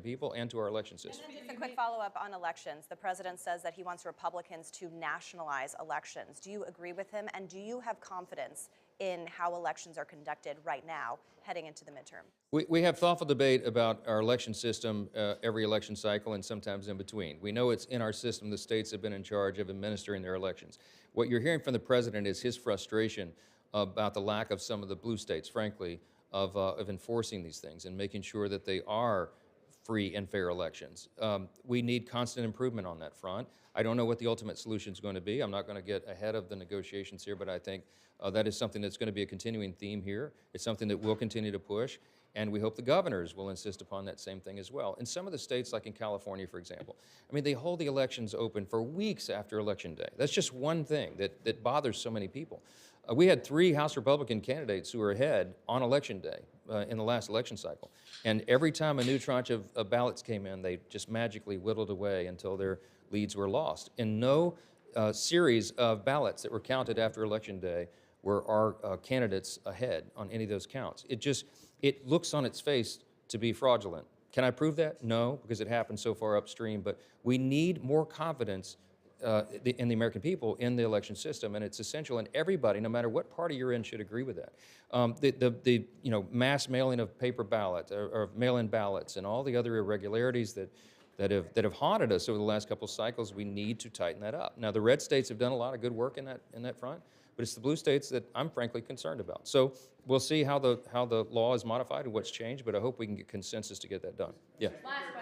people and to our election system. Just a quick follow-up on elections. The president says that he wants Republicans to nationalize elections. Do you agree with him, and do you have confidence in how elections are conducted right now, heading into the midterm? We have thoughtful debate about our election system every election cycle and sometimes in between. We know it's in our system. The states have been in charge of administering their elections. What you're hearing from the president is his frustration about the lack of some of the blue states, frankly, of enforcing these things and making sure that they are free and fair elections. We need constant improvement on that front. I don't know what the ultimate solution is going to be. I'm not going to get ahead of the negotiations here, but I think that is something that's going to be a continuing theme here. It's something that we'll continue to push, and we hope the governors will insist upon that same thing as well. In some of the states, like in California, for example, I mean, they hold the elections open for weeks after Election Day. That's just one thing that bothers so many people. We had 3 House Republican candidates who were ahead on Election Day in the last election cycle. And every time a new tranche of ballots came in, they just magically whittled away until their leads were lost. In no series of ballots that were counted after Election Day were our candidates ahead on any of those counts. It looks on its face to be fraudulent. Can I prove that? No, because it happened so far upstream. But we need more confidence in the American people in the election system, and it's essential. And everybody, no matter what party you're in, should agree with that. The mass mailing of paper ballots or mail-in ballots and all the other irregularities that have haunted us over the last couple of cycles, we need to tighten that up. Now, the red states have done a lot of good work in that front, but it's the blue states that I'm frankly concerned about. So we'll see how the law is modified and what's changed, but I hope we can get consensus to get that done. Yeah.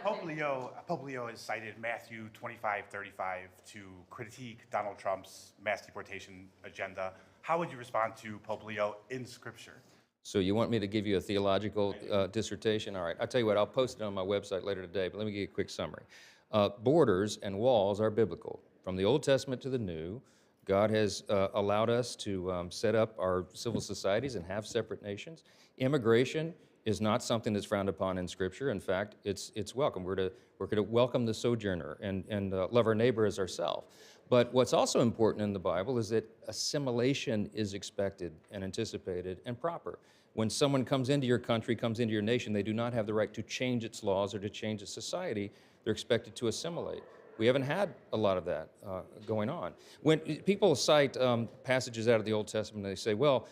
Pope Leo has cited Matthew 25:35 to critique Donald Trump's mass deportation agenda. How would you respond to Pope Leo in Scripture? So you want me to give you a theological dissertation? All right, I'll tell you what, I'll post it on my website later today, but let me give you a quick summary. Borders and walls are biblical. From the Old Testament to the New, God has allowed us to set up our civil societies and have separate nations. Immigration is not something that's frowned upon in Scripture. In fact, it's welcome. We're to welcome the sojourner and love our neighbor as ourselves. But what's also important in the Bible is that assimilation is expected and anticipated and proper. When someone comes into your country, comes into your nation, they do not have the right to change its laws or to change its society. They're expected to assimilate. We haven't had a lot of that going on. When people cite passages out of the Old Testament, they say, well,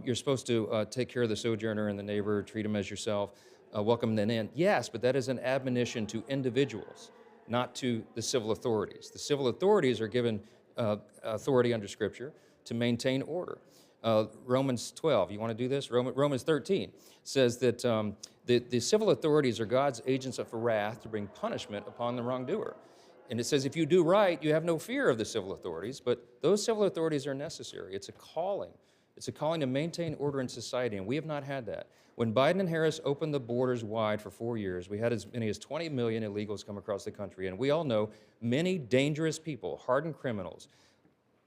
you're supposed to take care of the sojourner and the neighbor, treat them as yourself, welcome them in. Yes, but that is an admonition to individuals, not to the civil authorities. The civil authorities are given authority under Scripture to maintain order. Romans 12, you want to do this? Romans 13 says that the civil authorities are God's agents of wrath to bring punishment upon the wrongdoer. And it says if you do right, you have no fear of the civil authorities, but those civil authorities are necessary. It's a calling. It's a calling to maintain order in society, and we have not had that. When Biden and Harris opened the borders wide for 4 years, we had as many as 20 million illegals come across the country, and we all know many dangerous people, hardened criminals,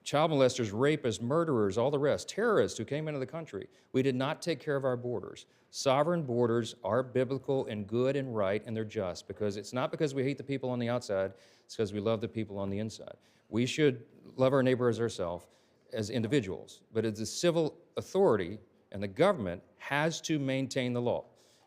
child molesters, rapists, murderers, all the rest, terrorists who came into the country. We did not take care of our borders. Sovereign borders are biblical and good and right, and they're just, because it's not because we hate the people on the outside, it's because we love the people on the inside. We should love our neighbor as ourselves, as individuals, but as the civil authority and the government has to maintain the law.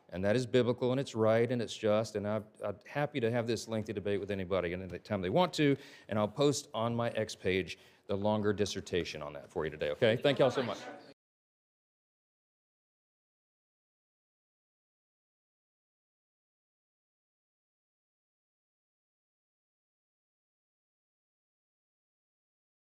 And that is biblical, and it's right, and it's just, and I'm happy to have this lengthy debate with anybody any time they want to, and I'll post on my X page the longer dissertation on that for you today, okay? Thank y'all so much.